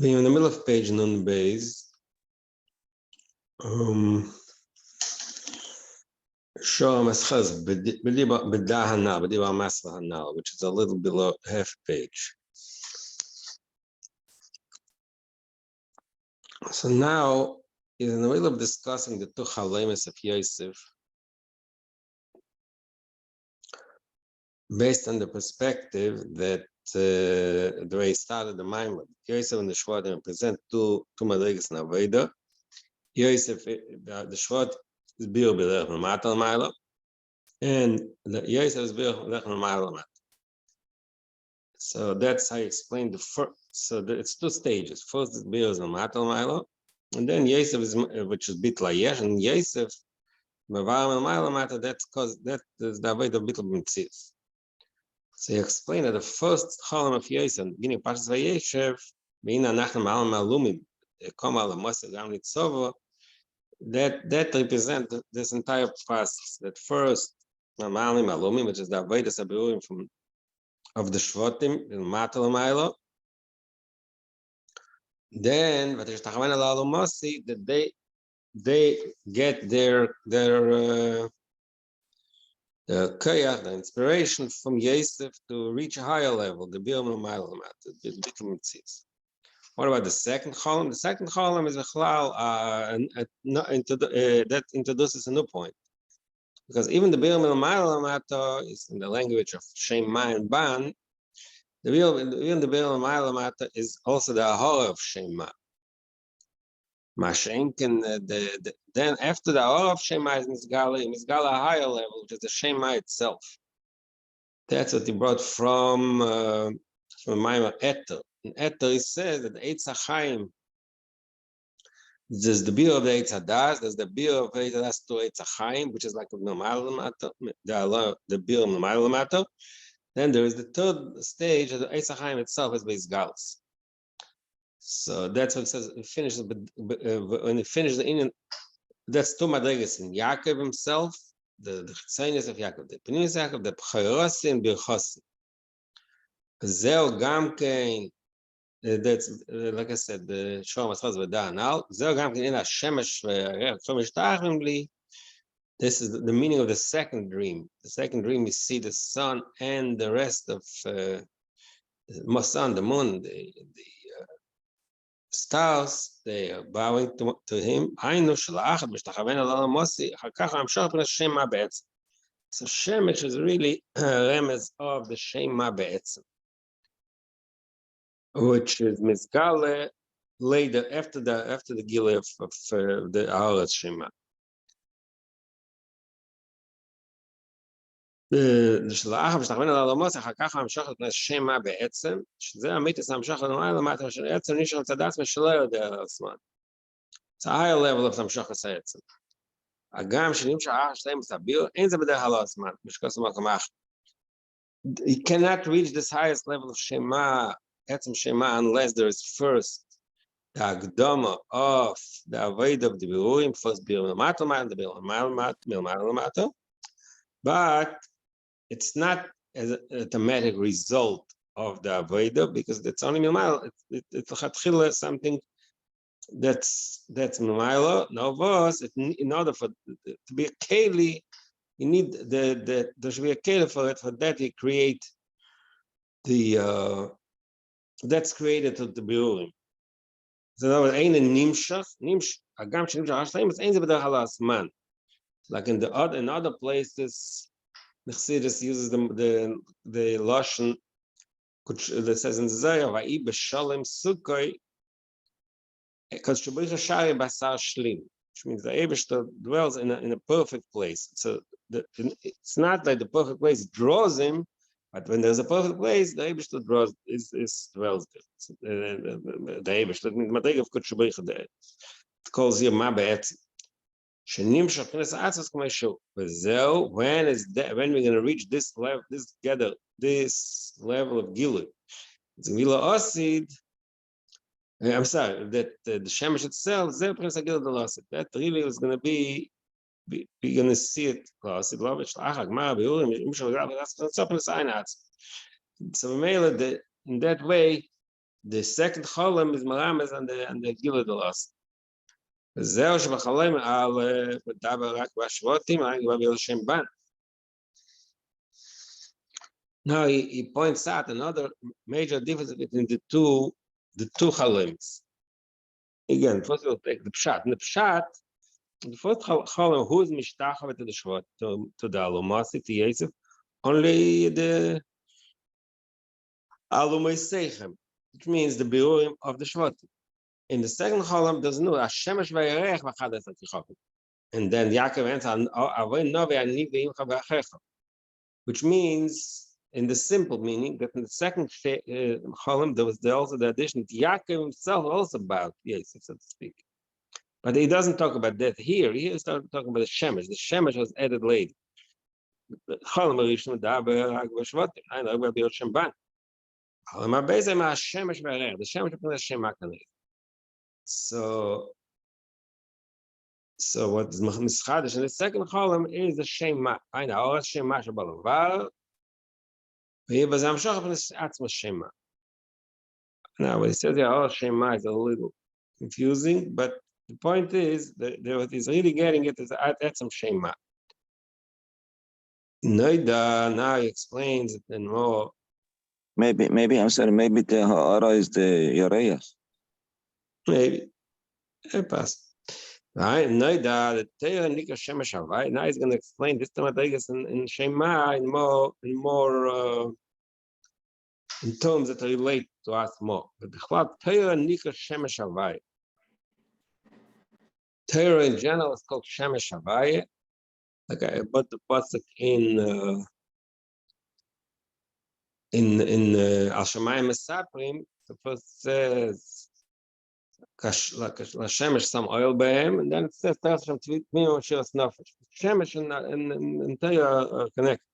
We're in the middle of page Nun Beis. Show Maschaz B'da Hanal, B'diba Masla Hanal, which is a little below half page. So now he's in the middle of discussing the two chalemes of Yosef based on the perspective that the way he started the mind, Yosef and the Shvat represent two madrigas in Aveda. Yosef, the Shvat is bir b'derech l'matal ma'ala, and the Yosef is bir b'derech l'matal. So that's how I explained the first. So it's two stages. First is bir is l'matal ma'ala, and then Yosef is, which is bit layesh, and Yosef mevarim l'matal. That's because that is the Aveda bitl b'mitzias. So he explained that the first column of Yosef, beginning of Parshas Vayeshev, being anachnu ma'al ma'alumim, kom al moshe gam litzova, that represents this entire process. That first, ma'al ma'alumim, which is the avodas habirurim from of the shvatim in matal ma'alo. Then, that they get their the koyach, the inspiration from Yosef to reach a higher level, the biur ma'al the bittul mitzvos. What about the second column? The second column is that introduces a new point, because even the biur ma'al is in the language of shema and ban. Even the biur ma'al is also the ahora of shema. Then after the ahora of shema is mizgala a higher level, which is the shema itself. That's what he brought from Maimer Eter. In Eter, he says that the Eitz HaChaim, there's the biur of the Eitz HaDas, there's the biur of the Eitz HaDas to Eitz HaChaim, which is like the biur of the Ma'al. Then there is the third stage of the Eitz HaChaim itself, is Beis Galus. So that's what it says. It finishes, when it finishes the Indian, that's two madrigas in Yaakov himself, the chitzonius of Yaakov, the pnimis of Yaakov, the b'chayrosi and birchosi. Zeo gamkein. That's like I said, the show Maschaz B'da Hanal. Zeo gamkein in Hashemesh v'Chomesh Tachim li. This is the meaning of the second dream. The second dream, you see the sun and the rest of the sun, the moon, the stars, they are bowing to him. So Shemesh is really a remez of the Shema Be'etzem, which is Mizgale later after the Gile of the Haaretz Shema. לשלח ושתכוון על העולמות, אחר כך המשוך את השמה בעצם, שזה המיתוס המשוך למעלה למטה, שעצם נשאר צדס משלא יודע על הזמן. It's a higher level of המשוך העצם. הגם שנמשך שתיים מסביר, אין זה בדרך כלל הזמן, משקוס במקום אחר. You cannot reach this highest level of shema, עצם shema, unless there is first the הקדומה of the avoid of the בירורים, first ביור למטה, the ביור למטה, but it's not as an automatic result of the avodah, because it's only milmaila. It's something that's milmaila. No vos. In order for to be a keli, you need there should be a keli for it. For that, you create the that's created to the biurim. So that was ein nimshach agam shenimshach hashleim. It's ein zebedar halas man. Like in other places. The Chassidus uses the lashon that says in Zayah, "Va'i b'shalem sukkoi," because Shabbat Shari basar shlim, which means the Eibishter dwells in a perfect place. So it's not like the perfect place draws him, but when there's a perfect place, the Eibishter dwells there. The Eibishter, the Madrig of Shabbat, it calls here Ma Be'etzim. When we're going to reach this level, this level of Gilui, I'm sorry, that the Shemesh itself, that really is going to be we're going to see it. So in that way, the second cholam is marames and the gilad lost. זהו שבחלום על מדבר רק בשבותים, רק בביל שם בן. Now he points out another major difference between the two chaloms. Again, first we'll take the pshat. In the pshat, the first chalom, who is mishtachah to the shvot, to the alumasi, to Yosef? Only the alumay seichem, which means the biurim of the shvot. In the second chalom, there's no Hashemesh vayarech v'chadas atichachim. And then Yaakov answers, "Avoy no ve'ani ve'imcha v'achecha," which means, in the simple meaning, that in the second column there was also the addition that Yaakov himself also about Yosef, so to speak. But he doesn't talk about that here. He is talking about the Shemesh. The Shemesh was added later. The column Rishon Daber Agvashvatim. I know about the Shemban. Column Abezem Hashemesh v'arer. The Shemesh is the Shema Kanei. So what is Mischadish in the second column is the Shema. I know all Shema Shabalavar. Now, what he says here, all Shema is a little confusing, but the point is that what he's really getting at is at some Shema. Noida now he explains it in more. Maybe I'm sorry. Maybe the Ha'ara is the Yareach. Maybe. It passed. Right? Noida the Teir Nika Shema Shavai. Now he's going to explain this time in Shema in more. In terms that relate to us more. But the Torah Nika Shemesh Havaya. Torah in general is called Shemesh Havaya. Like I put the pasuk in Al Shamayim Mesaprim, the first says Shemesh some oil behem, and then it says Torah Shem Tzvit Mimim Shiras Nefesh. Shemesh and Torah are connected.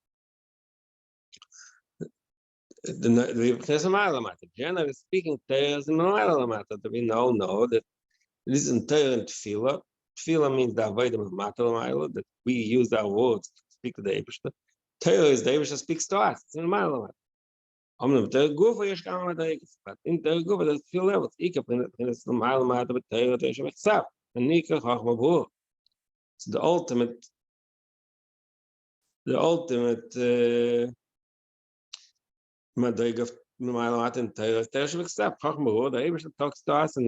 Generally speaking, Torah is no that we know that it isn't Torah and Tefillah. Tefillah means the avodah of Matal, that we use our words to speak to the Eibishter. Torah is the Eibishter speaks to us. It's in Matal. But in Torah Gufa, there's few levels. It's the Matal, but Torah is the Nika Chachma B'ur. It's the ultimate. Madrig of Malat and Torah should accept. The Eibishter talks to us in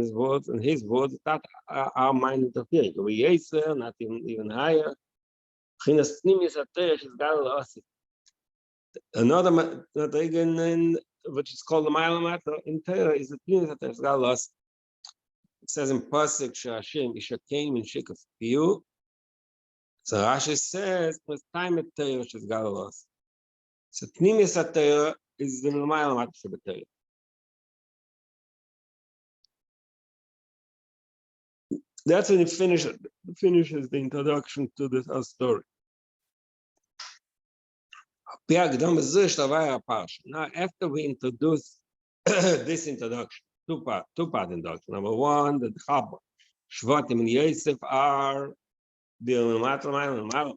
his words, that our mind interfering. We Yisrael, not even higher. Another Madrig, which is called the Malamat in Torah, is the Pnimis that there's got lost. It says in Pasuk Shashim Ishakim in Shikaf Piyu. So Rashi says, "There's time at Torah which is got lost." So Pnimis at Torah is the Malamat Shabbatai. That's when he finishes the introduction to this story. Now, after we introduce this introduction, two-part introduction. Number one, that Shvatim and Yosef are the Malamat,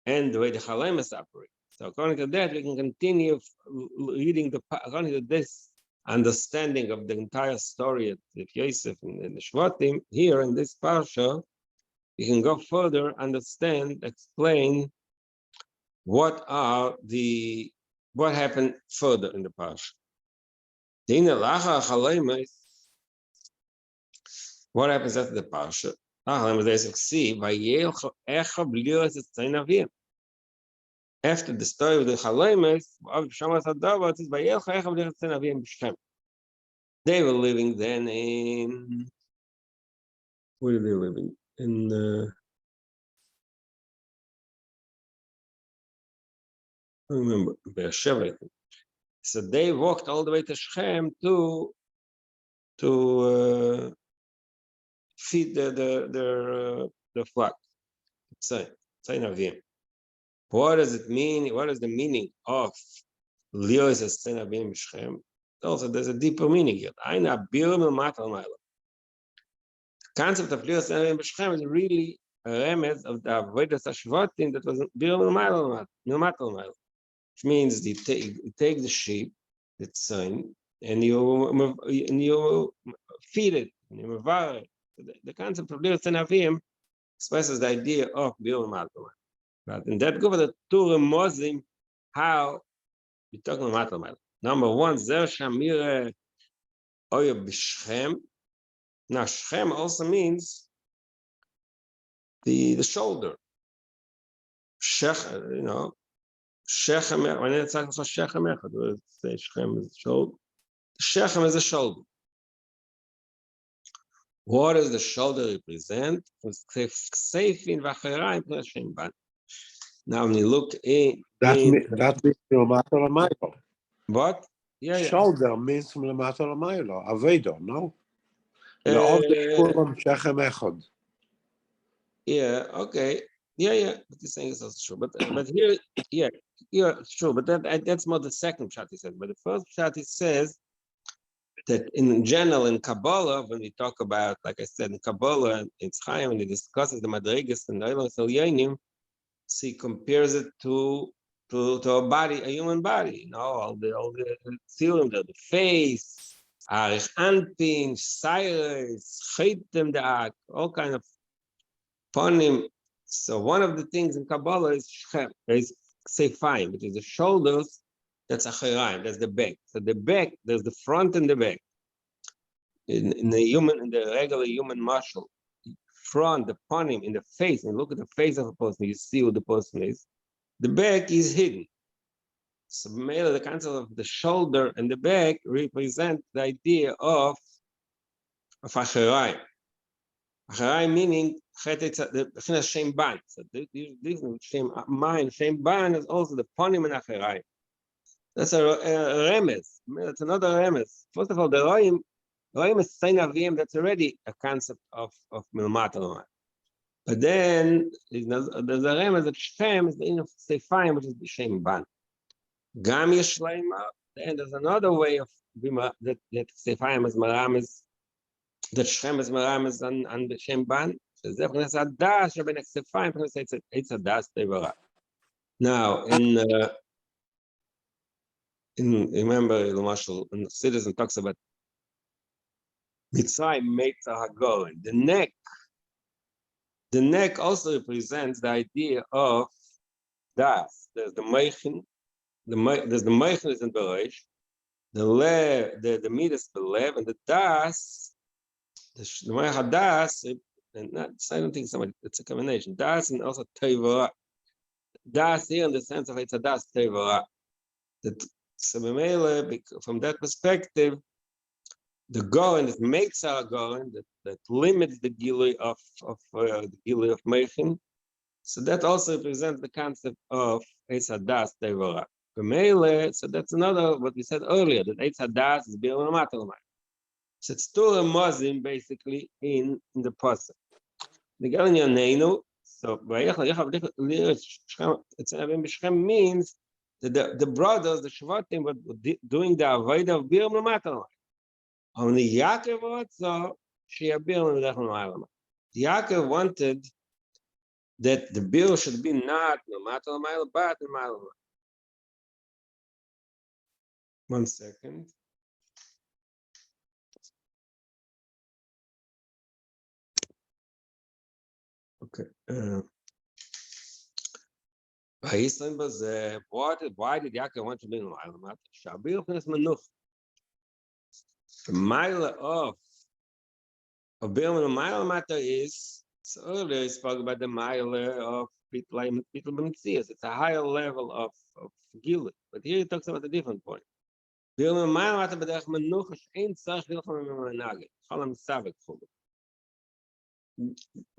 and the way the Chalem is operating. So according to that, we can continue reading according to this understanding of the entire story of Yosef and the Shvatim. Here in this parsha, we can go further, explain what happened further in the parsha. What happens after the parsha? After the story of the Chalemes, they were living then in. Where are they living? In. I remember Beersheba. So they walked all the way to Shechem to feed their flock. What does it mean? What is the meaning of Lios as Tzeinavim Shechem? Also, there's a deeper meaning here. The concept of Lios Tzeinavim Shechem is really a remez of the Avodas HaShvatim that was Biur Milmatal, which means you take the sheep, the tzain, and you feed it, and you mevar it. The concept of Lirat Zenavim expresses the idea of Biur Matalma. But in that group of the two Mozim, how we're talking about Matalma. Number one, Zer Shamir Oya B'Shchem. Now, Shchem also means the shoulder. Shech, you know, Shechem, when it's like Shechem Echad, we say Shechem is the shoulder. Shechem is the shoulder. What does the shoulder represent? Now, when you look in that means Lamata Lamaylo. What? Yeah. Shoulder means from Lamata Lamaylo. Avedo, no? Shechem Echad. Yeah, okay. Yeah. But he's saying it's also true. But here, yeah, true. But that's more the second shot he says. But the first shot he says that in general in Kabbalah, when we talk about, like I said, in Kabbalah, in Chaim, when he discusses the Madrigas and the Eilos Elyonim, so he compares it to a body, a human body. You know, all the theorem, the face, Arich Anpin, Cyrus, Chaitem Da'ak, all kind of ponim. So one of the things in Kabbalah is Shechem, is Seifayim, which is the shoulders. That's Achirayim, that's the back. So the back, there's the front and the back. In the regular human muscle, front, the ponim, in the face, and look at the face of a person, you see who the person is. The back is hidden. So mainly the concept of the shoulder and the back represent the idea of Achirayim. Achirayim meaning the Shem Ban. So this Shem Ban. Shem Ban is also the ponim and Achirayim. That's a remes. That's another remes. First of all, the Roim is Sein Avim. That's already a concept of Milmat. But then there's a remes that Shem is the in of Seifayim, which is the Shem Ban. Gam Yeshleima. Then there's another way of that Seifayim is Maramis, that Shem is Maramis and the Shem Ban. So it's a das. Rabbi Seifayim. It's a das Tevara. Now remember the Marshal and the citizen talks about Mitzrayim Meitza Hagoren. The neck also represents the idea of das. There's the Meichin, there's the Meichin is in the Reish, the Lev, the Midas, the Lev, and the das, the Meich das, and I don't think it's a combination. Das and also Tevara. Das here in the sense of it's a das Tevara. So from that perspective, the Goren that makes our Goren, that limits the Gilui of the Gilui of Meichin. So that also represents the concept of Eitz Hadas Tevara. So that's another what we said earlier, that Eitz Hadas is Biur Matalma. So it's two Mozim basically in the process. The Gelen Yoneinu. So Shechem means that the brothers, the Shvatim, were doing the avodah of Biur Matalma. Only Yaakov also Yaakov wanted that the bill should be not no matter but no matter. 1 second. Okay. Why did Yaakov want to be no matter? Shabir Manuch. The mile of Biur Matter is, so earlier he spoke about the mile of people B'Metzias. It's a higher level of Gilui. But here he talks about a different point. Biur Matter b'derech menucha she'ein tzarich hilcham v'menaged. Cholam savek chulu.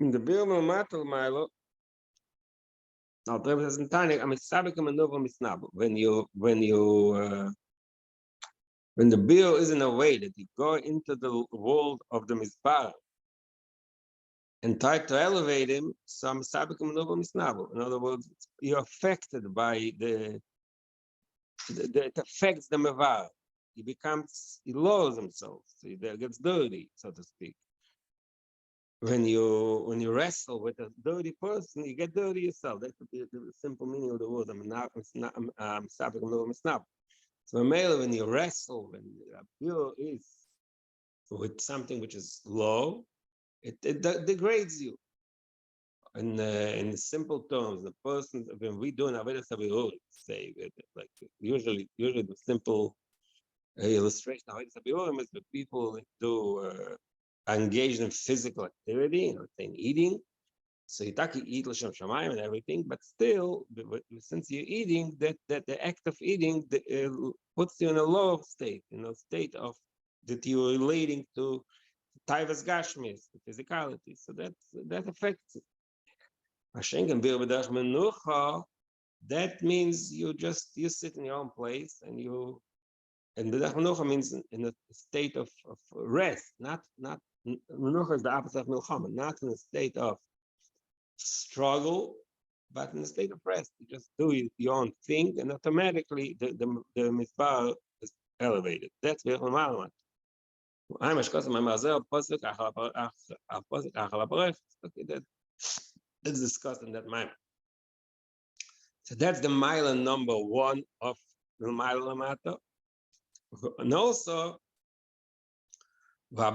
In the Biur Matter mile, now the Rebbe says in Tanya, I'm savek menucha misnabu. When the bill is in a way that you go into the world of the Mizbar and try to elevate him, some in other words, you're affected by it affects the Mevar. He lowers himself, he gets dirty, so to speak. When you wrestle with a dirty person, you get dirty yourself. That's the simple meaning of the word. So when you wrestle, when the abir is with something which is low, it degrades you. In simple terms, the person, when we do an avodas habirur, say, like usually the simple illustration of avodas habirur is that people do engage in physical activity, saying eating. So you eat l'shem shamayim and everything, but still, since you're eating, that the act of eating puts you in a low state, state of that you're relating to taivas gashmis, the physicality. So that affects it. That means you sit in your own place and the menucha means in a state of rest, not menucha is the opposite of milchama, not in a state of struggle, but in a state of rest. You just do your own thing, and automatically the mitzvah is elevated. That's ויאמר. That's discussed in that manner. So that's the mile number one of the mile lamata. And also, so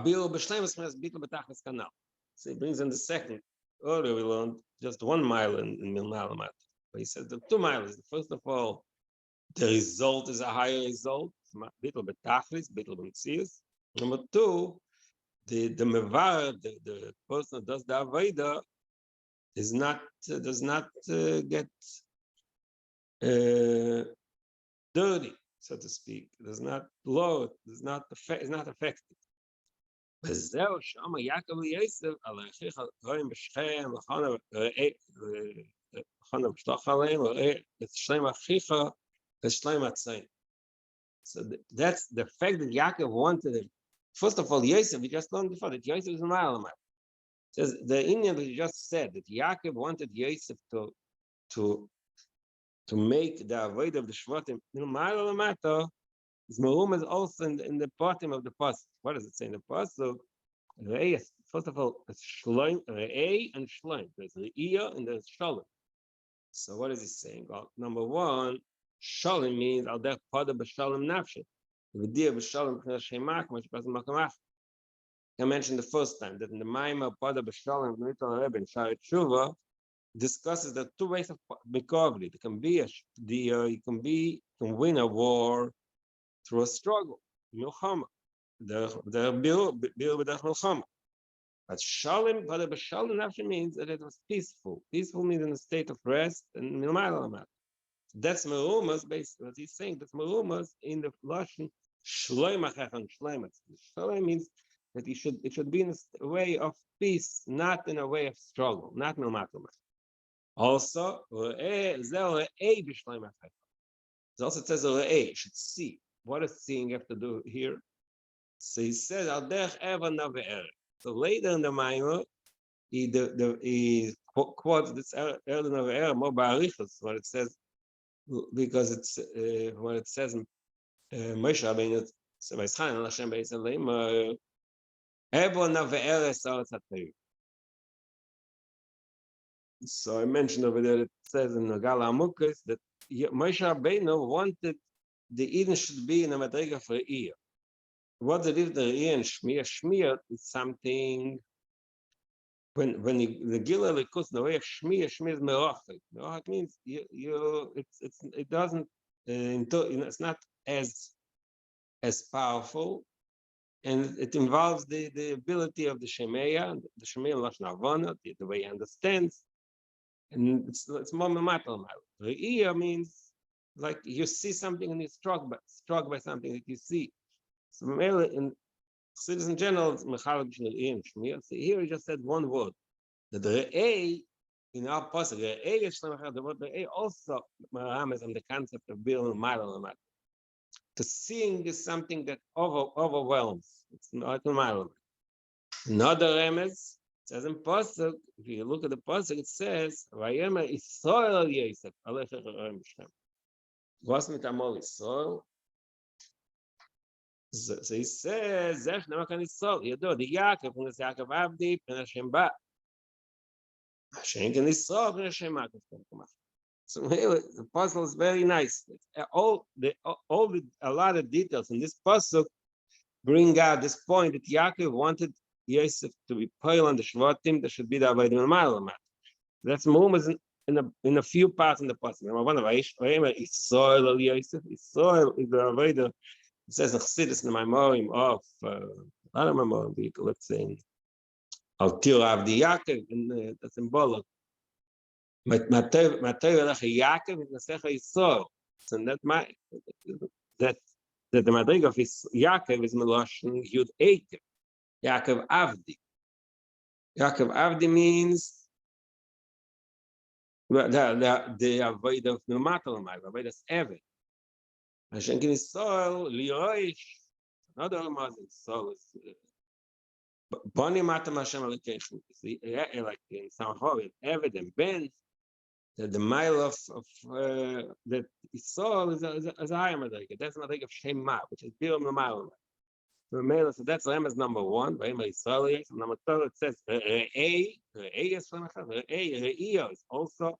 he brings in the second. Earlier we learned just 1 mile in Milna lamata. But he says the 2 miles. First of all, the result is a higher result. Bittul betachlis, bittul b'mtzius. Number 2, the mevar, the person who does the avodah, does not get dirty, so to speak. Does not blow. Is not affected. וזהו שאמר יעקב ליוסף על אחיך רואים בשכם וחנה בשלוח עליהם וראה את שלם אחיך ושלם הצאן. So that's the fact that Yaakov wanted him. First of all, Yosef, we just learned before that Yosef is a mile. Says the Indian that just said that Yaakov wanted Yosef to make the avodah of the Shvatim mile lamata. His marum is also in the bottom of the pasuk. What does it say in the pasuk? First of all, it's shloim, re'ei and shloim. There's re'iyah and there's shalom. So what is he saying? Well, number 1, shalom means al derech pada b'shalom nafshe. V'diya b'shalom b'chnas shemak, which pasuk makamach. I mentioned the first time that in the Maimah pada b'shalom b'nital Rebbe in Sha'ar Tshuva discusses the 2 ways of recovery. It can be you can win a war through a struggle, milchama. The milchama. But shalom, nafshe means that it was peaceful. Peaceful means in a state of rest and milmaila. That's merumas, basically what he's saying. That's merumas in the lashon shloim achechan shloim. Shalom means that it should be in a way of peace, not in a way of struggle, not milmaila. Also, it also says you should see. What does seeing have to do here? So he says, "Al derech eva nave'er." So later in the Maimah, he quotes this eva nave'er more ba'arichos, what it says, because it's what it says in Moshe Rabbeinu, "Vayischanan Hashem beis Elohim, eva nave'er esaretz ha'teir." So I mentioned over there, it says in Nagala Amukas that Moshe Rabbeinu wanted the Eden should be in a madriga for Re'iyah. What the difference in Re'iyah and Shmiya is something, when the Gila Likus, the way of Shmiya is Merachik. Merachik means it doesn't, it's not as powerful, and it involves the ability of the Shemeya, Lashon Havana, the way he understands, and it's more Mematal. Re'iyah means like you see something and you're struck by something that you see. So in Chassidus in general, it's mechalek b'shnei re'iyah and shmiya. So here he just said 1 word. The re'ei in our pasuk, re'ei is the word re'ei also marames on the concept of being mile. To seeing is something that overwhelms. It's not a mile. Another remes says in pasuk. If you look at the pasuk, it says "Vayemar Israel Yosef alecha roim b'shem." What's mit amol Israel? So he says, "Zech nemakan Israel." You know the Yaakov from the Yaakov Avdi and Hashem Ba. Hashem can Israel and Hashem Makkah. So really, the puzzle is very nice. A lot of details in this puzzle bring out this point that Yaakov wanted Yosef to be pale on the Shvatim. There should be the Avodah L'mayla. That's moments in a few parts in the puzzle. Number one, Israel Yosef. Israel is the Avodah. It says in Chassidus in the Maimorim of a lot of Maimorim, let's say Al Tir Avdi Yaakov, and the symbolic. Matei Elecha Yaakov is Nasecha Yisrael. So that the madrig of Yaakov is Meloshin Yud Eikev. Yaakov Avdi. Yaakov Avdi means the avoid of Numatal Mai, avoid of Eved. Hashem can Yisrael Liroish. Another Ramazin Yisrael is Boni Matam Hashem Allocation. Like in Samachor, Eved and Ben. The mile of that Israel is a higher madriga. That's a madriga of Shema, which is Biur L'mayla. So that's Remes number one. Ve'emar Israel. Number two, it says Re'ei is from Re'ei is also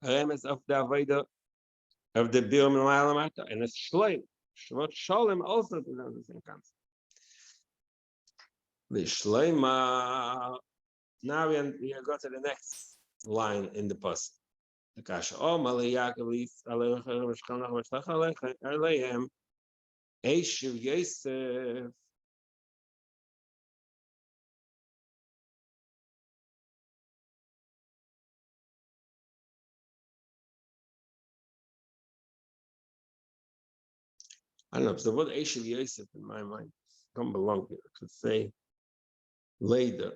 Remes of the Avodah of the Biur L'mayla, and it's Shloim. Shvot Sholem also belongs to the same concept. The Shloima. Now we go to the next line in the post. Kasha Mali Yaakov Aleichem Eshiv Yosef. I don't know, so what Eshiv Yosef in my mind don't belong here. I could say later.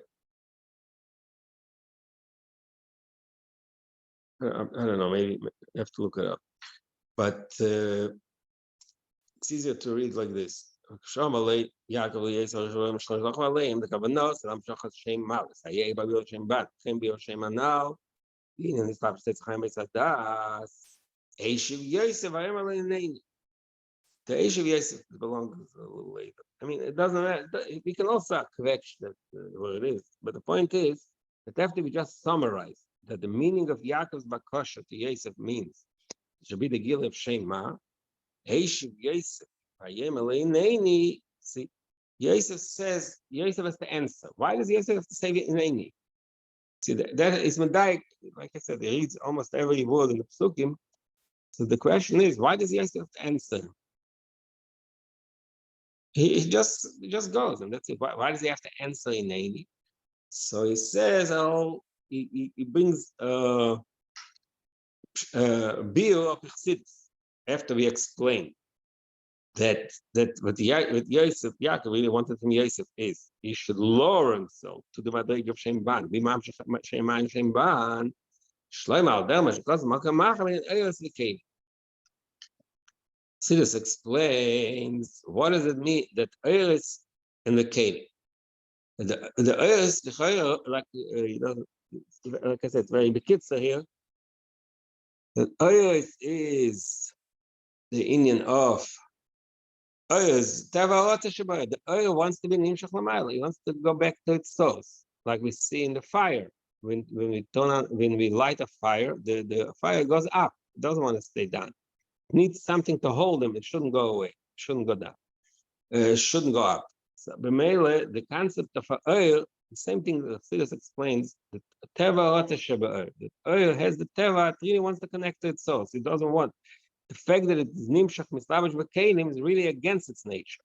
I don't know, maybe I have to look it up. But it's easier to read like this. Yaakov Yosef the Kavanos, and I'm Shachat Shem Malis. Ayei Babil Shem Bat, Shem Bio Shem Anal. In this part says Chaim Besadas. Eshiv Yosef, I am Alein. The Eshiv Yosef belongs a little later. I mean, it doesn't matter. We can also correct that what it is. But the point is, that after we just summarize that the meaning of Yaakov's Bakasha to Yosef means it should be the Gil of Shema. Eshiv Yosef, Hayem Alein. See, Yosef says, Yosef has to answer. Why does Yosef have to say Neini? See, that is Medaik, like I said, he reads almost every word in the Psukim. So the question is, why does Yosef have to answer? He just goes, and that's it. Why does he have to answer in Neini? So he says, he brings Biur of Chassidus after we explain that what Yosef Yaakov really wanted from Yosef is he should lower himself to the madrig of Shem Ban. Bimam Shema and Shem Ban. Shloim al Derma Sheklas Makam Machal and Eilas V'Kein. Chassidus explains what does it mean that Eilas and the Kein. The Eilas, the Chayr, like I said, very bekitzer here. The Eilas is the Indian of the oil wants to be nimshach l'mayla. He wants to go back to its source, like we see in the fire. When we light a fire, the fire goes up. It doesn't want to stay down. It needs something to hold them. It shouldn't go away. It shouldn't go down. It shouldn't go up. So b'meila, the concept of oil, the same thing that Chassidus explains. That the oil has the teva. It really wants to connect to its source. It doesn't want. The fact that it is nimshach mislavish v'keilim is really against its nature.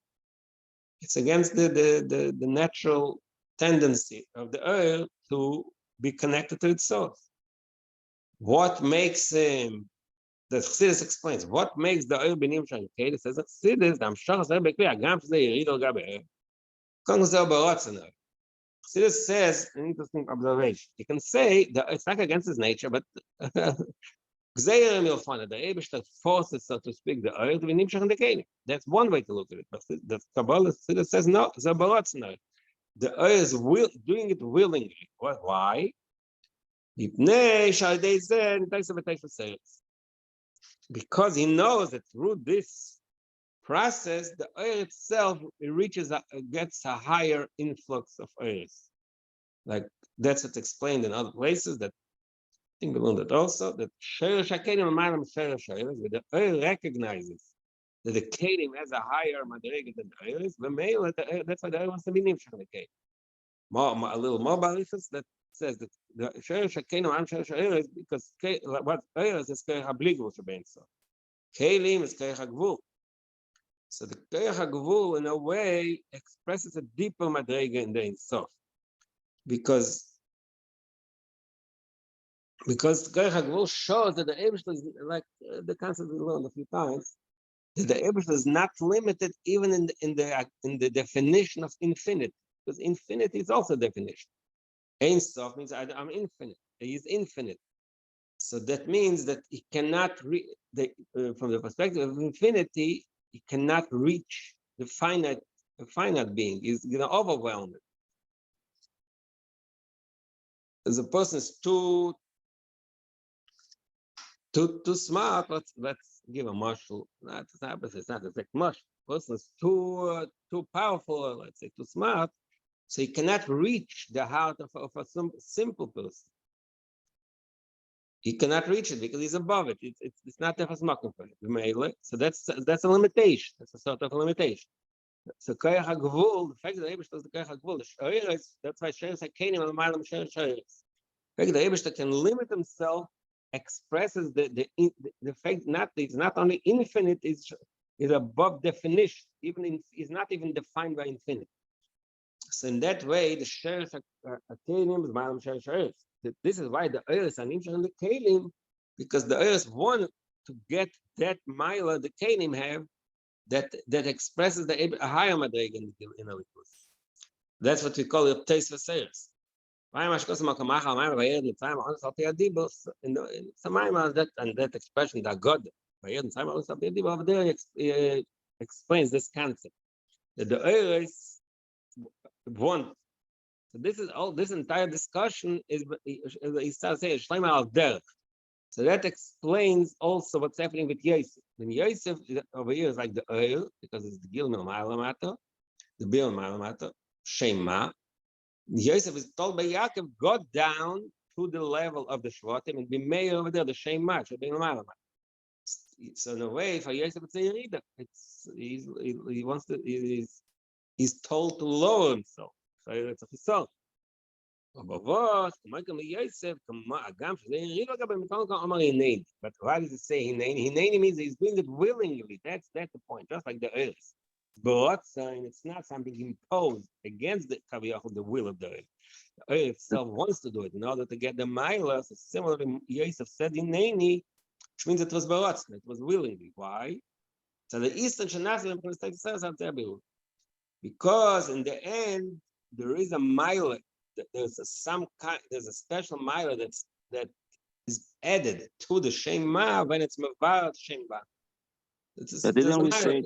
It's against the natural tendency of the oil to be connected to its source. What makes him? The Chassidus explains what makes the oil be nimshach. Okay, it says Chassidus the amshach zeh bekli agam shzeh yirid al gabe. Kol zeh baratzon. Chassidus says an interesting observation. You can say that it's not against its nature, but the Eibishter forces, so to speak, the oil to be nimshach in the kelim. That's one way to look at it. But the Kabbalah says no. The oil is doing it willingly. Why? Because he knows that through this process, the oil itself gets a higher influx of oils. Like that's what's explained in other places that think we learned it also, that shiur shakedim amaylam shiur shiur, where the oil recognizes that the kedim has a higher madrega than the oil is, that's why the oil wants to be nimshach the kedim. A little more barichas that says that the shiur shakedim amaylam shiur shiur is because what oil is keich habligul shebein so. Kelim is keich hagvul. So the keich hagvul, in a way, expresses a deeper madrega in the Ein Sof. Because the keich hagvul shows that the Eibishter is, like the concept we learned a few times, that the Eibishter is not limited even in the definition of infinite, because infinity is also a definition. Ein Sof means I'm infinite. He is infinite. So that means that he cannot from the perspective of infinity, he cannot reach the finite being. He's going to overwhelm it. As a person is too smart, let's give a marshal. It's not exact marshal. Person is too powerful, let's say too smart, so he cannot reach the heart of a simple person. He cannot reach it because he's above it. It's not tefas makom for him. So that's a limitation. That's a sort of a limitation. So keich hagvul, the fact that the Eibishter is the keich hagvul, the shiuris, that's why shiuris hakenim al malam shiuris. The fact that the Eibishter can limit himself expresses the fact he's not only infinite, is above definition. He's not even defined by infinite. So in that way, the shiuris hakenim is malam shiuris. This is why the oils are nimshach in the kelim, because the oils want to get that mila the kelim have that expresses a higher madrega in the likus. That's what we call it taste for sales. And that expression that God over there explains this concept that the oils want. So this entire discussion is he starts saying Shleima al derech. So that explains also what's happening with Yosef. When Yosef over here is like the oil, because it's the gil mil ma'alamata, the bil ma'alamata, shema. Yosef is told by Yaakov, go down to the level of the Shvatim and be mayor over there, the shema, bil ma'alamata. So in a way, for Yosef it's a yerida. He wants to. He's told to lower himself. So it's a chisol. But why does it say hineni? Hineni means he's doing it willingly. That's the point. Just like the earth. But it's not something imposed against the will of the earth. The earth itself wants to do it in order to get the milas. Similarly, Yosef said hineni, which means it was baratzna. It was willingly. Why? So the Eastern Shanasim because in the end there is a mila. There's a special mila that is added to the shema when it's mavar shema. Didn't we say?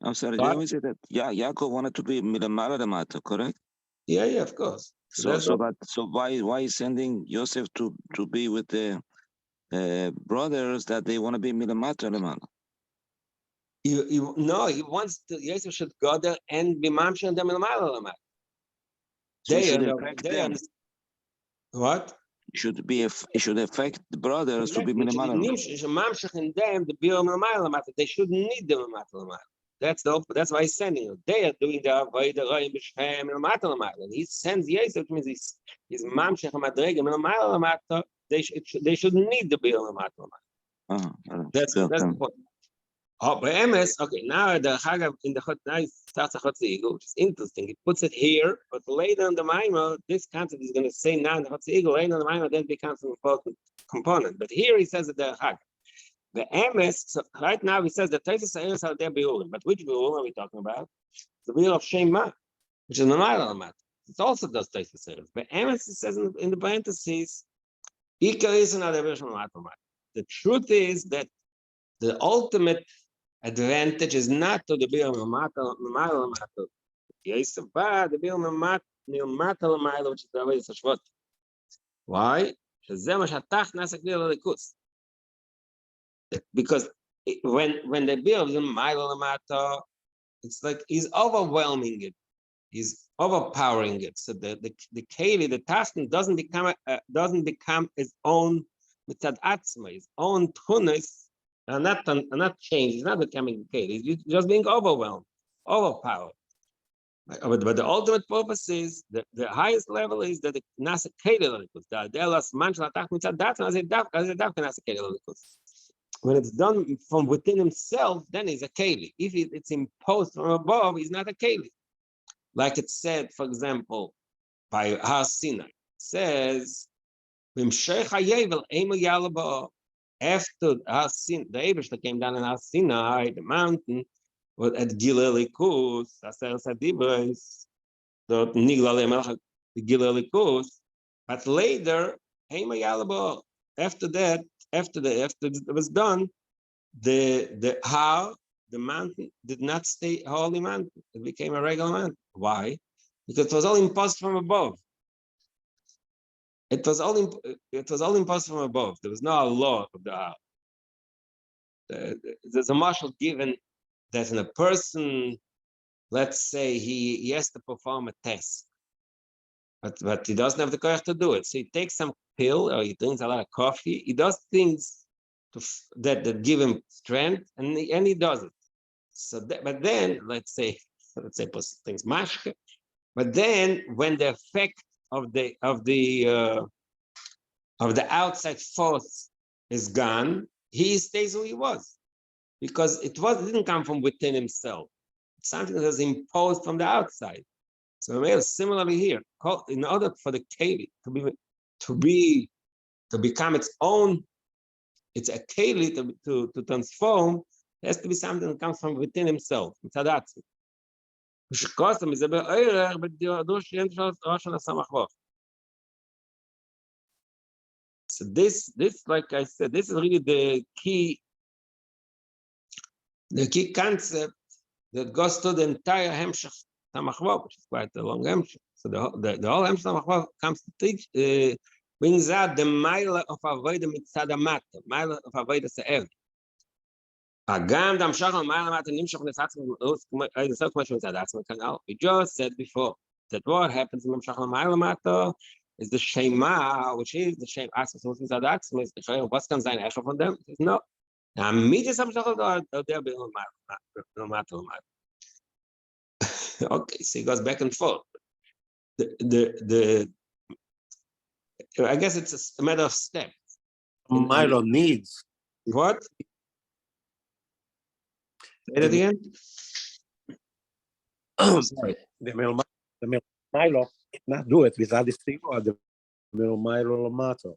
I'm sorry. Didn't we say that Yaakov wanted to be milamala lamata, correct? Yeah, of course. So why is sending Yosef to be with the brothers that they want to be milamata lamala? No, he wants to. Yosef should go there and be mamsha and them milamala lamata. So should affect them. What? It should affect the brothers to be minimal. They shouldn't need the matal. That's why he's sending you. They are doing the avodah and he sends Yosef, which means he's mamshech madrega. They shouldn't need the bir matal. That's the point. Oh, but MS, okay, now the Hagav in the Chot, now it starts a Chotzi, which is interesting. It puts it here, but later on the Maimah, this concept is going to say now in the Chotzi, later on the Maimah, then becomes an important component. But here he says that the Hagav. The MS, so right now he says the Taisus Ha'eres are there Biurim, but which Biurim are we talking about? The Biur of Shema, which is Namayla Lamat. It also does Taisus Ha'eres. But MS, it says in the parentheses, Ika is another version of Lamat. The truth is that the ultimate advantage is not to the Biur Mamal Matal. Yosef ba the Biur Mamal Matal, which is the way it's a shvot. Why? Because when the Biur is Matal Matal, it's like he's overwhelming it. He's overpowering it. So the keli, the tasking doesn't become its own mitzad atzma, its own tunis, and not changed. It's not becoming keli. It's just being overwhelmed, overpowered. But the ultimate purpose is the highest level is that the nasa keli likus. The adelas manchal atak mitzad atzma as a nasa keli likus. When it's done from within himself, then it's a keli. If it's imposed from above, it's not a keli. Like it said, for example, by Har Sinai, it says, after Har Sinai, the Abish that came down in Har Sinai, the mountain, was at Gilelikus, Aser Sadibres, the Nigla Gilelikus, but later, after that, after it was done, the mountain did not stay a holy mountain. It became a regular mountain. Why? Because it was all imposed from above. It was all imposed from above. There was no law of the Har. There's a marshal given that in a person, let's say he has to perform a test, but he doesn't have the courage to do it. So he takes some pill or he drinks a lot of coffee. He does things that give him strength, and he does it. So, but then let's say things mashke. But then, when the effect of the outside force is gone, he stays who he was, because it didn't come from within himself. It's something that was imposed from the outside. So similarly here, in order for the keli to become its own, it's a keli to transform. It has to be something that comes from within himself. It's adatzi. So this, like I said, this is really the key concept that goes to the entire Hemshech Samachvot, which is quite a long Hemshech. So the whole Hemshech Samachvot comes to teach, brings out the mile of avodah mitzad amata, mile of avodah se'el. We just said before that what happens in Mamshach is the Shema, which is the Shema. Is what can sein Echel from them? No. Okay, so he goes back and forth. I guess it's a matter of steps. Milo needs. What? Say that again? Sorry. The Milo cannot do it without the shiur. The Milo Lamato.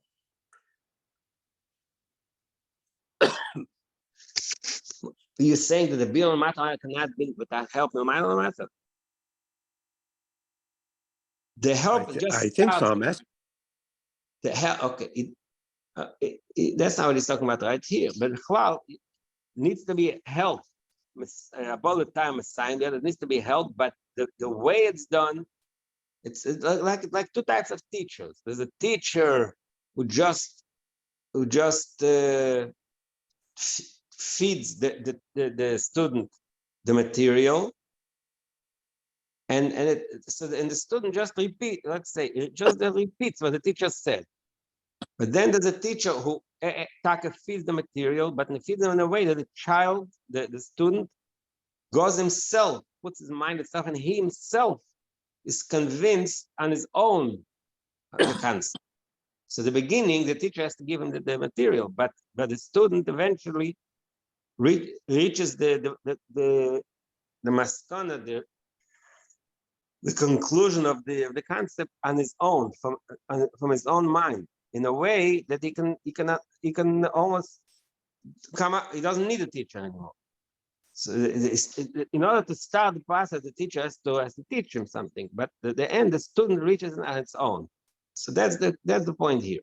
You're saying that the Bill Matter cannot be without help no Milo Lamato? The help I think so. I'm asking. The help, okay. That's not what he's talking about right here. But it needs to be help. About the time assigned there, it needs to be helped, but the way it's done, it's like two types of teachers. There's a teacher who just feeds the student the material, and the student just repeats what the teacher said. But then there's a teacher who feeds the material, but he feeds them in a way that the child, the student, goes himself, puts his mind itself, and he himself is convinced on his own the concept. So the beginning, the teacher has to give him the material, but the student eventually reaches the maskana, the conclusion of the concept on his own, from his own mind, in a way that he can almost come up. He doesn't need a teacher anymore. So in order to start the process, the teacher has to teach him something. But at the end, the student reaches it on its own. So that's the point here.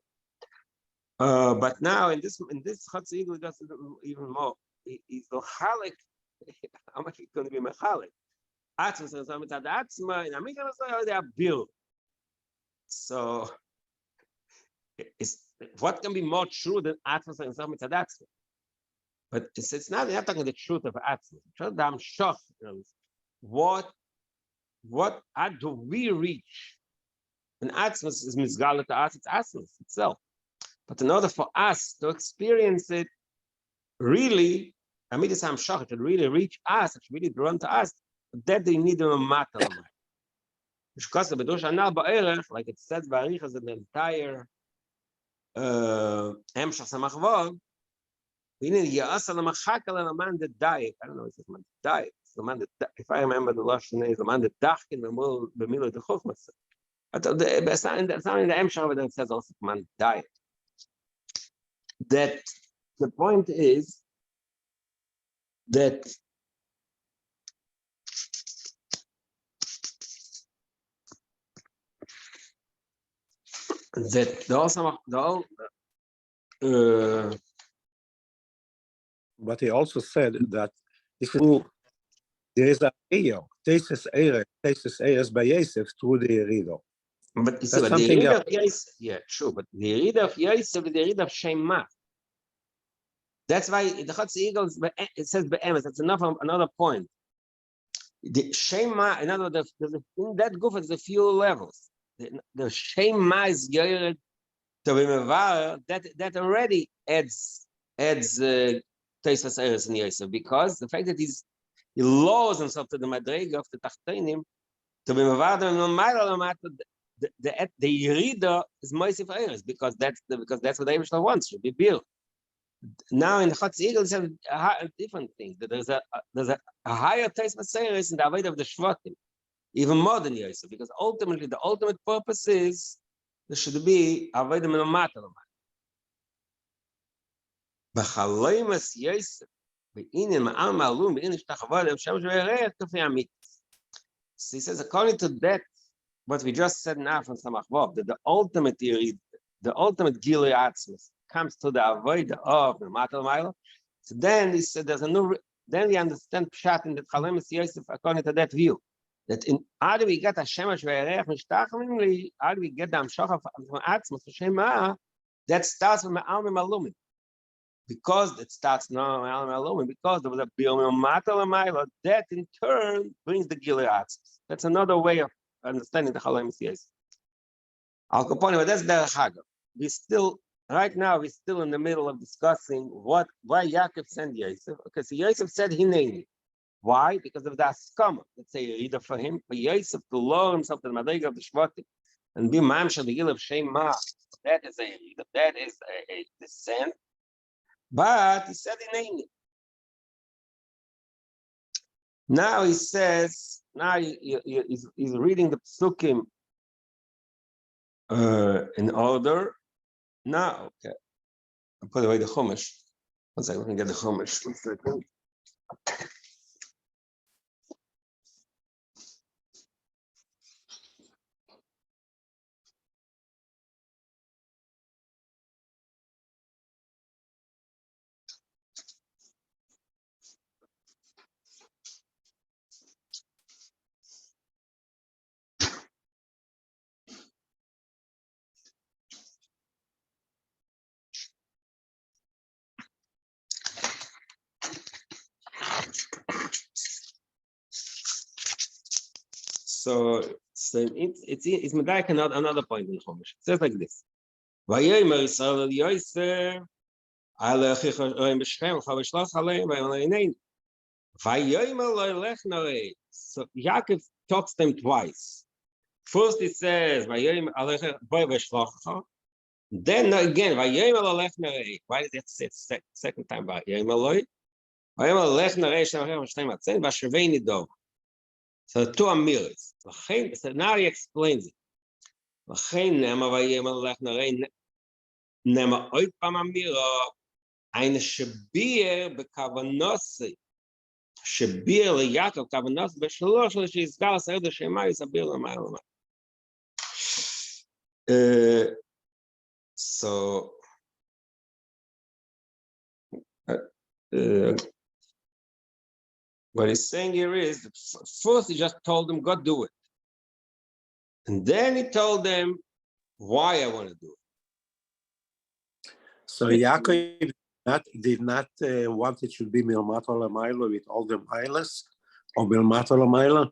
But now in this Chatzah Igul does even more. He's mechalik. How much is going to be mechalik? So what can be more true than Atzmas and Zah Mitzad Atzma? But it's not talking the truth of Atzma. What what do we reach? When Atzmus is Mizgalat to us, it's Atzmus itself. But in order for us to experience it, really, Amidus HaMshach, it should really reach us, it should really run to us, that they need a matter. Because the Bedush Anal Ba'erech, like it says Ba'arichas in the entire Hemshach Samachvov, we need Ya'asa L'Machakal L'man the diet. I don't know if it's L'man the diet. If I remember the Lashon name, L'man the Dachkin B'Milo the Chochmas. It's not in the Hemshach, but it says also L'man the diet. That the point is that but he also said that if there is a Tesis Eres by Yosef through the Yerido. But you see, but the Yerida of Yosef, yeah, true, but the Yerida of Yosef is the Yerida of Shema. That's why the Chutz Eagles, it says Be'emes, that's another point. The Shema, in other words, in that goof, there's a few levels. The Shema is Yered to Vimevar, that already adds Teisvas Eres in Yosef, because the fact that he lowers himself to the Madrega of the Tachtenim, to Vimevar, the Yerida is Moisif Eres, because that's what the Eivishter wants, should be built. Now in the Chutz Eagle, it's a different thing. That there's a higher taste of Seres in the Avodah of the Shvatim, even more than Yosef, because ultimately the ultimate purpose is there should be Avodah Menomatel. B'chaloimas Yosef, b'inin ma'al ma'alum, b'inin shtachavad, b'shem shve'erech, k'fei amit. So he says, according to that, what we just said now from Samachvov, that the ultimate Gilui Atzmus comes to the avodah of the Matal Milo. So then he said there's a new. Then we understand Pshat in the Chalomis Yosef according to that view. That in how do we get a Shemesh ve'erech mishtachim? How do we get the Amshach from Atzmus Shema? That starts from Almim Alumin. Because it starts now Almim Alumin. Because there was a Biomim Matal Milo. That in turn brings the Gilui Atzmus. That's another way of understanding the Chalomis Yosef. Al Kaponi, but that's the Chagav. Right now, we're still in the middle of discussing why Yaakov sent Yosef. Okay, so Yosef said Hineni. Why? Because of the Askama. Let's say a reader for him, for Yosef to lower himself to the Madrega of the Shvatim and be Mamsha the Gil of Shema. That is a reader. That is a descent. But he said Hineni. Now he says, he's reading the Psukim in order. Now, okay. I'll put away the Chumash. One second, we can get the Chumash. 1 second. So it's Medaik another point in the Chumash. It says like this. ויאמר ישראל אל יוסף, על אחיך בשכם, ושלח עליהם, ויאמר ויאמר לו לך נראה. So Yaakov talks them twice. First he says, ויאמר עליך בוא ושלחך. Then again, ויאמר לו לך נראה. Why did it say second time? ויאמר לו, ויאמר לך נראה שם ושתי מצאים, ואשרבי נידור. So the two amiras. So now he explains it. לכן נאמר ויאמר לך נראה, נאמר עוד פעם אמירה, ein שביר בכוונוסי, שביר ליעקב כוונוסי בשלוש שיסגר לסעד השמה יסביר למעלה. So what he's saying here is that first he just told them, go do it. And then he told them why I want to do it. So Yaakov did not want it should be Milmato Lamailo with all the milas or Milmato Lamailo?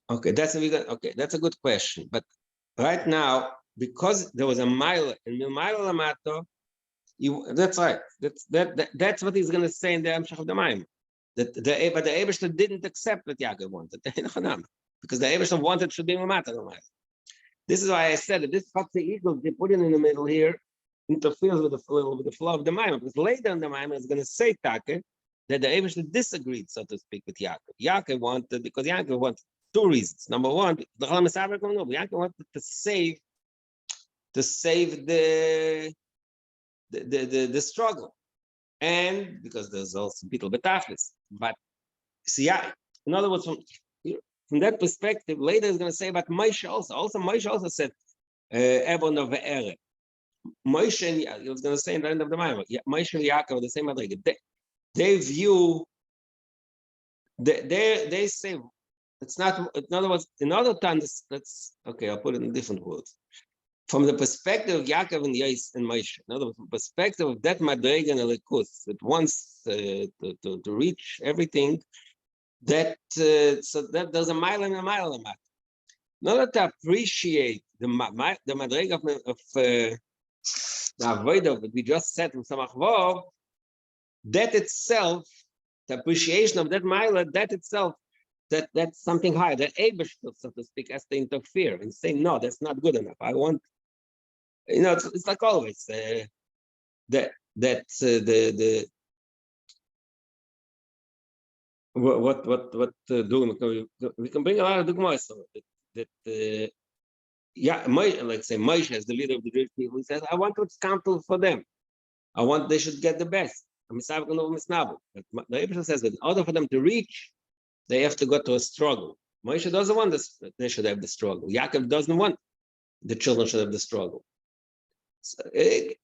Okay, that's a good question. But right now, because there was a mile in the mile lamato, that's right. That's what he's going to say in the Amshach of the Maim. But the Eibishter didn't accept what Yaakov wanted. Because the Eibishter wanted should be lamato. This is why I said that this Chatzi Eagle they put it in the middle here interferes with the flow of the Maim. Because later in the Maim is going to say Take that the Eibishter disagreed, so to speak, with Yaakov. Yaakov wanted two reasons. Number one, Yaakov wanted to save the struggle, and because there's also people betachlis. But see, in other words, from that perspective, later is going to say about Moshe also. Also, Moshe also said Ebon of Ve'eret. Moshe and he was going to say in the end of the Bible, Moshe and Yaakov are the same madriga. They view. They say it's not. In other words, in order to understand, that's okay. I'll put it in different words. From the perspective of Yaakov and Yos and Moshe, in other words, from the perspective of that madriga and Elikus that wants to reach everything, that so that there's a mile and a mile amount. In order to appreciate the madriga of the avodah that we just said from Samach Vov, that itself, the appreciation of that mile, that itself, that's something higher. The Eibush, so to speak, has to interfere and say, no, that's not good enough. I want, it's like always what we can bring a lot of dugmas so that like say Moshe as the leader of the Jewish people, he says, I want to count for them. They should get the best. But the Eibush says that in order for them to reach, they have to go to a struggle. Moshe doesn't want this, they should have the struggle. Yaakov doesn't want the children should have the struggle. So, I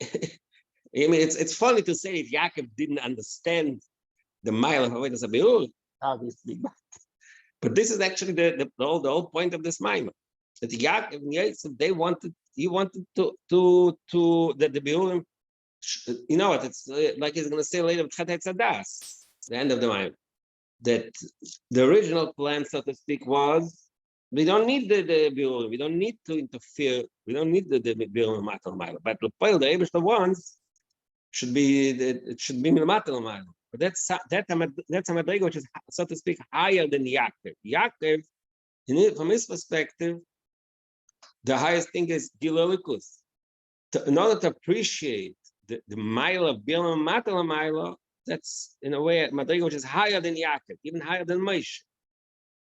mean, it's funny to say if Yaakov didn't understand the mile of Avodas HaBiur, obviously, but this is actually the whole point of this mile. That Yaakov and Yosef, he wanted to that the Biurim, you know what, it's like he's going to say later, the end of the mile. That the original plan, so to speak, was we don't need the Biurim, we don't need to interfere, we don't need the Biurim Matal Mile. But the Eibishter ones should be Matal Mile. But that's a madriga which is, so to speak, higher than Yaakov. Yaakov, from his perspective, the highest thing is Gilolikus. In order to appreciate the mile of Biurim Matal Mile, that's in a way a madriga which is higher than Yaakov, even higher than Moshe.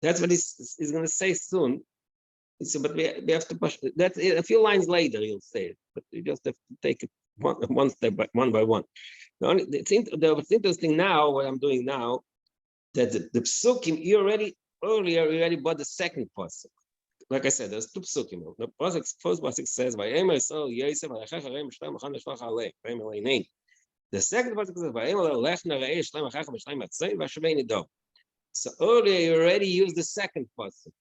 That's what he's going to say soon. So, but we have to push that a few lines later. He'll say it, but you just have to take it one step one by one. What's interesting now, what I'm doing now, that the psukim you already bought the second pasuk. Like I said, there's two psukim. The first pasuk says, "Vayemar so Yosef alachecha reim shleim achan neshvach alei reim aleinei." The second pasuk says, "Vayemar lechna rei shleim achacha v'shleim atzein v'ashvei nido." So earlier you already used the second pasuk.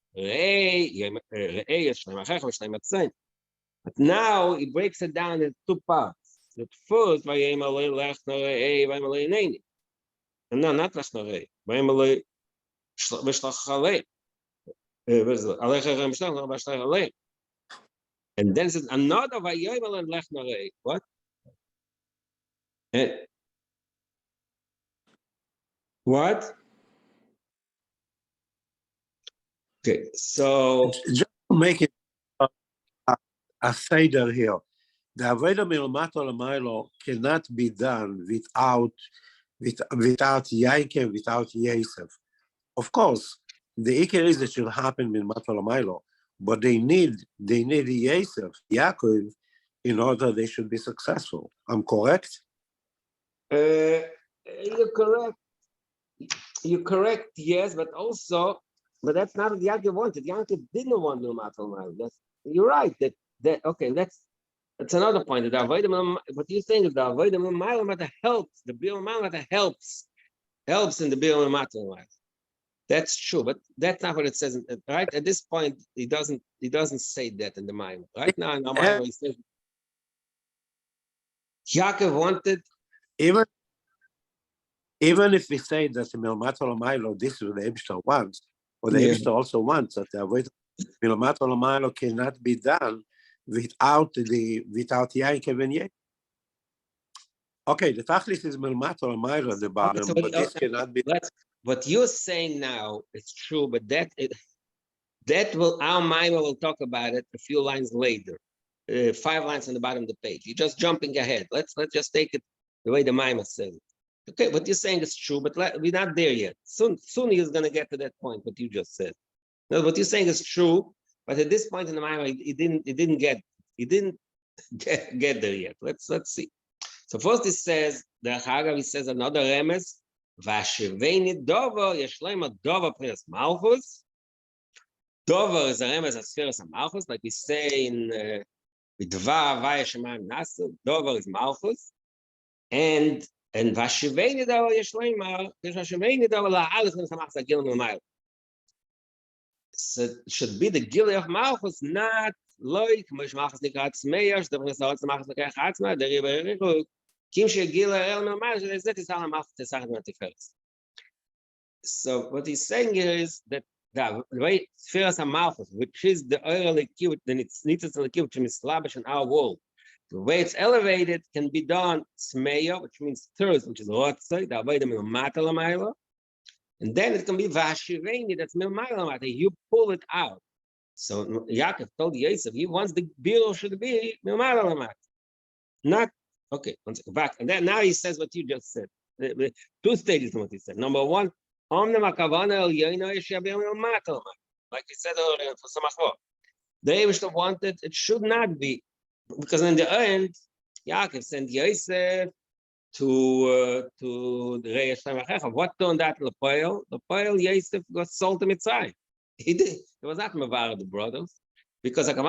But now he breaks it down in two parts. The first, and no, not lechna rei. And then it says another vayomer and lechna rei. What? What? Okay, so just to make it a seder here, the Avodah Milamato Lamailo cannot be done without Yaakov, without Yosef. Of course, the Iker is that should happen with Mato Lamailo, but they need Yosef, Yaakov, in order they should be successful. I'm correct? You're correct. You're correct, yes, but that's not what Yaakov wanted. Yaakov didn't want the Matal Mile. You're right. Okay, that's another point. What you're saying is the Avodah Mile helps. The Biur Mile helps in the Biur Matal Mile. That's true, but that's not what it says. Right at this point, he doesn't say that in the Mile. Right now in the Mile, he says Yaakov wanted. Even if we say that the Milmato Milo, this is what the Eibishter wants, or the Eibishter also wants that the avodah milamato l'maylo cannot be done without Yaakov and Yeh. Okay, the tachlis is milamato l'maylo at the bottom, Okay, so but this cannot be. What you're saying now is true, but that will, our Maimah will talk about it a few lines later, 5 lines on the bottom of the page. You're just jumping ahead. Let's just take it the way the Maimah says it. Okay, what you're saying is true, but we're not there yet. Soon he's going to get to that point. What you just said. No, what you're saying is true, but at this point in the Maimah, he didn't get there yet. Let's see. So first he says the Hagav. He says another remes. Vashiveni dover yeshleima dover prinas malchus. Dover is a remes of spheres of malchus, like we say in Bidvar vayeshemayim nasu. Dover is malchus, and vashiveni dover yeshleima vashiveni dover la'alis prinas malchus agilim l'mayil. So it should be the gili of malchus, not like Mosh malchus nikrat smeyash. The prinas malchus nikrat chatzma. The river. So what he's saying here is that the way spheres of malchus, which is the early cute, then it's needs to cute which is slavish in our world. The way it's elevated can be done smeya, which means thirst, which is rotzai, the avodah milmata l'mayla, and then it can be vashiveni, that's milmata l'mayla. You pull it out. So Yaakov told Yosef he wants the bill should be milmata l'mayla, not. Okay, one second, back. And then now he says what you just said. 2 stages in what he said. Number 1, like he said earlier for Samachor. The Eibishter wanted, it should not be. Because in the end, Yaakov sent Yosef to the Reish Shemachecha. What turned that to the Poel? The Poel, Yosef got sold to Mitzrayim. He did. It was not Mavar the brothers. Because it's a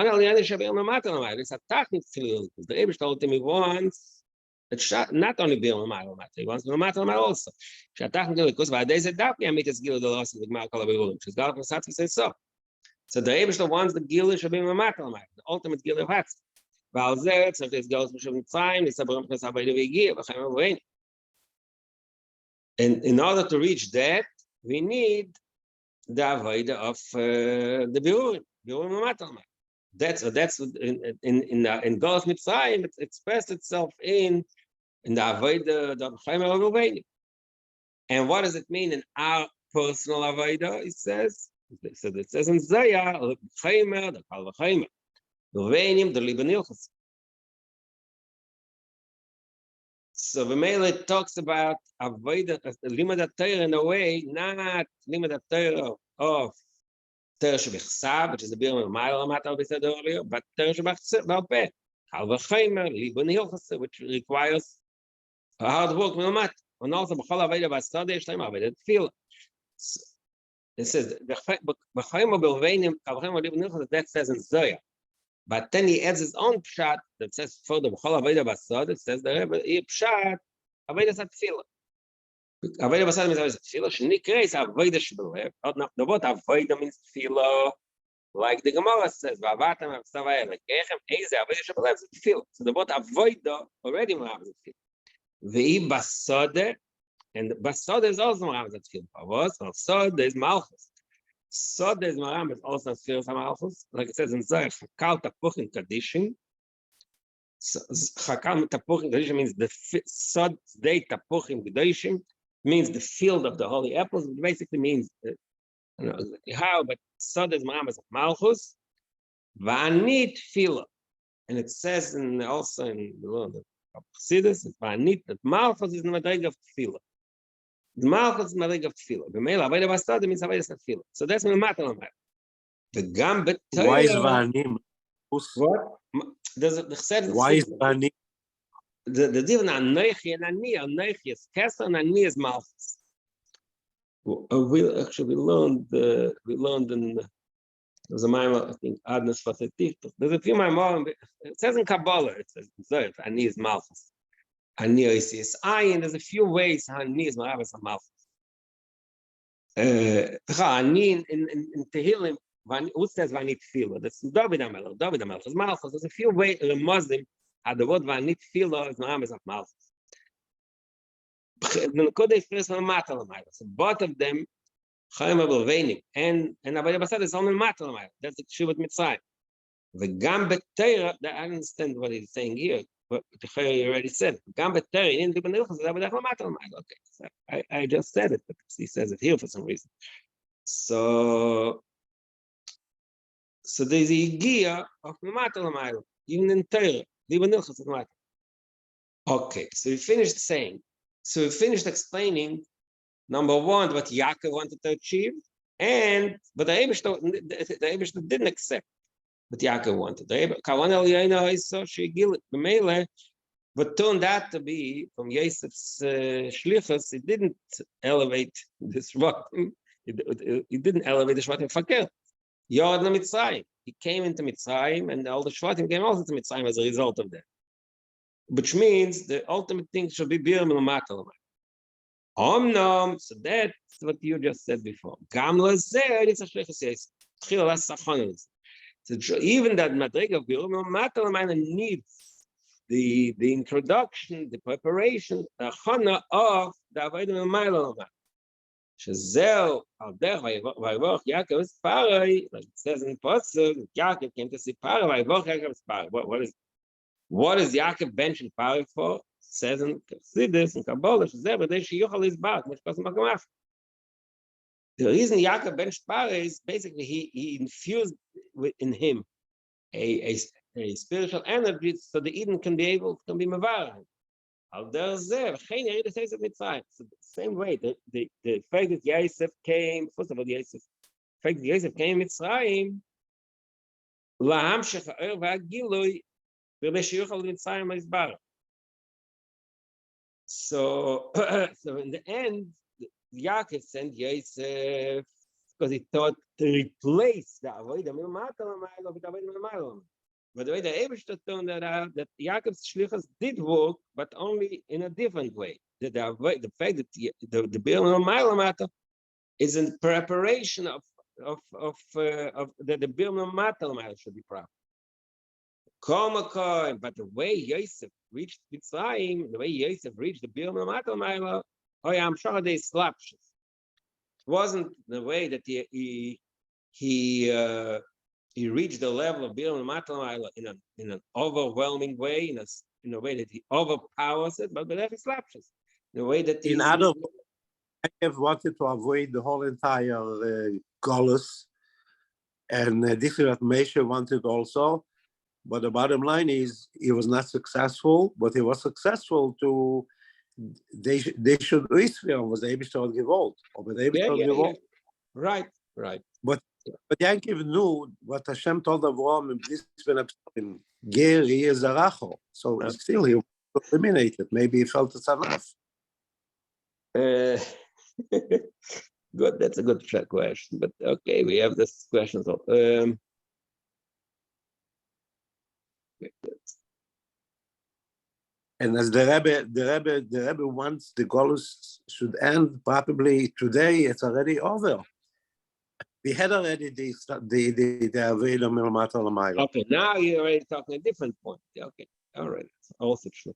technical field. The Eibishter told him he wants it not only be on the he wants to be also. Because by days at that, I meet his gil the loss of the Malkala, which is God Masati says so. So the Eibishter wants the gil should be the ultimate gil of Hatz. While there, so this goes from time, it's a bump of the and in order to reach that, we need the avodah of the biur. That's in Golos Mitzrayim. It expressed itself in the avodah the Chaimer of R'Dovid. And what does it mean in our personal avodah? It says in Zayah the Chaimer, the Kal V'Chaimer, R'Dovidim, the Libanilchus. So the Mele talks about avodah limud Torah in a way, not limud Torah of Torah shebichsav, which is the biur milmata l'mata we said earlier, but Torah sheba'al-peh, Kal V'Chaimer, Libanilchus, which requires a hard work milmata, and also b'chol avodah b'asada yesh lehem avodah tefillah. It says V'Chaimer b'R'Dovidim, Kal V'Chaimer Libanilchus. That says in Zoya, but then he adds his own pshat that says further b'chol avodah b'asada. It says the Rebbe pshat avodah tefillah. Avodah b'asada means avodah tefillah. Shenikra is avodah shebelev. The word avodah means tefillah, like the Gemara says. V'avatam v'savayel lekechem eize avodah shebelev is tefillah. So the word avodah already means tefillah. V'i basada, and basada is also means tefillah. What? Basada is malchus. Soda is maram is also spheres of malchus, like it says in Zohar. Chakal tapuchim kadishim. Chakal tapuchim kadishim means the sod day tapuchim kadishim. Means the field of the holy apples, which basically means I don't know exactly how, but Sod is Ma'amas of Malchus, V'anit Tefillah. And it says also in the Chassidus, V'anit, that Malchus is the Madrig of Tefillah. The Malchus is the Madrig of Tefillah. The Mele Avodah B'Asada means Avodah Tefillah. So that's Milmata L'Mata. The Gambit Torah. Why is V'anim? What? Why is V'anim? The difference Anochi and Anochi is Kesser and Ani is Malchus. We learned in there's a Maimah, I think Adnas Fasetif. There's a few Maimah. It says in Kabbalah, it says Ani is Malchus. Ani is Ayin. There's a few ways how Ani is Malchus. Ani in Tehillim, who says V'ani Tefillah? That's David HaMelech. David HaMelech is Malchus. There's a few ways a Muslim. The word V'ani Tefillah is Ma'amas of Malchus. So both of them, חיים ובלבנים, and עבודה בסדר, it's only matter למעלה. That's the כשירות מצרים. וגם בתורה, I understand what he's saying here, but he already said, גם בתורה, אין לי בנלחס, זה עבודה למטה למעלה. Okay, so I just said it, but he says it here for some reason. So there's a gear of למטה למעלה, even in Torah, לי בנלחס למטה. Okay, so we finished saying, so we finished explaining, number one, what Yaakov wanted to achieve, but the Eibishter didn't accept what Yaakov wanted. But turned out to be from Yosef's shlichus, it didn't elevate the shvatim. It didn't elevate the shvatim fakir. Yord na Mitzrayim. He came into Mitzrayim, and all the shvatim came also to Mitzrayim as a result of that. Which means the ultimate thing should be bir milmata l'mayla. Omnom, so that's what you just said before. Gam lazeh, it's a shlichus Yosef. Tchila las safchanim. So even that madriga of bir milmata l'mayla needs the introduction, the preparation, the chana of the avodah milmata l'mayla. Shezeu al derech vayvoch Yaakov es Parai, like it says in the pasuk, Yaakov came to see Parai, vayvoch Yaakov es Parai. What is Yaakov benching Parai for? It says in Chassidus and Kabbalah, Shezeu b'dei sheyuchal izbar, which goes makamaf. The reason Yaakov benched Parai is basically he infused in him a spiritual energy so the Eden can be mevar. So the same way, the fact that Yosef came, first of all, the fact that Yosef came in Mitzrayim, להמשך האור והגילוי, ולשיוך מצרים המסבר. So in the end, Yaakov sent Yosef because he thought to replace the avodah milmata l'mayla with avodah milmala. But the way the Eibishter turned that out, that Yaakov's shlichus did work, but only in a different way. The fact that the bir milmala matter is in preparation of that the bir milmata should be proper. But the way Yosef reached Mitzrayim, the way Yosef reached the bir milmata, I'm sure they slapped. It wasn't the way that he reached the level of bir milmata in an overwhelming way, in a way that he overpowers it, but that he slaps it. In a way that in other words, I have wanted to avoid the whole entire Golus, and this is what Moshe wanted also. But the bottom line is he was not successful, but he was successful to. They should Israel was able to revolt, Right. But Yaakov knew what Hashem told Avraham in Geri is Zaracho. So still he was eliminated. Maybe he felt it's enough. Good, that's a good question. But okay, we have this question. And as the Rebbe wants the Golus should end probably today, it's already over. We had already the Avodah milmata l'mayla. Okay, now you're already talking a different point. Okay, all right, also true.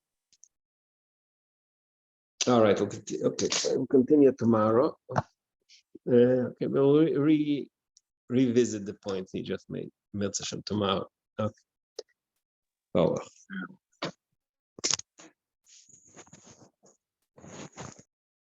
All right, we'll continue tomorrow. Okay, we'll revisit the points he just made. Mitzvah tomorrow. Okay. Oh.